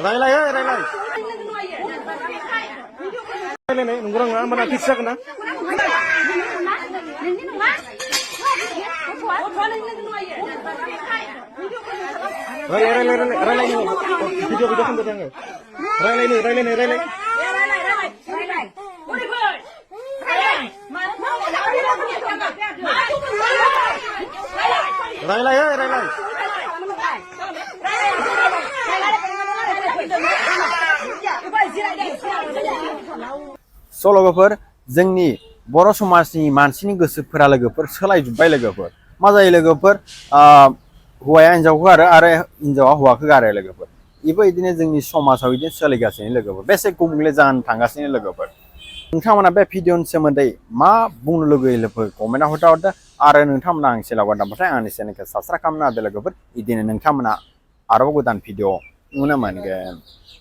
रायलाय रायलाय रायलायनाय नंगौ नङा होमबाना फिक्स जागोन ना रायलाय भिडिअ खालामदों आङो रायलाय सल'गोफोर जोंनि बर' समाजनि मानसिनि गोसोफोरा लोगोफोर सोलायजोब्बाय लोगोफोर मा जायो लोगोफोर हौवाया हिन्जावखौ गारो आरो हिन्जावा हौवाखौ गारो लोगोफोर इबो इदिनो जोंनि समाजाव इदिनो सोलिगासिनो लोगोफोर बेसे गुबुंले जानानै थांगासिनो लोगोफोर नोंथांमोना बे भिडिअनि सोमोन्दै मा बुंनो लुगैयो लोगोफोर कमेन्टआव हरदो आरो नोंथांमोना आंनि चेनेलखौ दानबाथाय आंनि चेनेलखौ साबस्क्राइब खालामना होदो लोगोफोर इदिनो नोंथांमोना आरोबाव गोदान भिडिअ नुनो मोनगोन।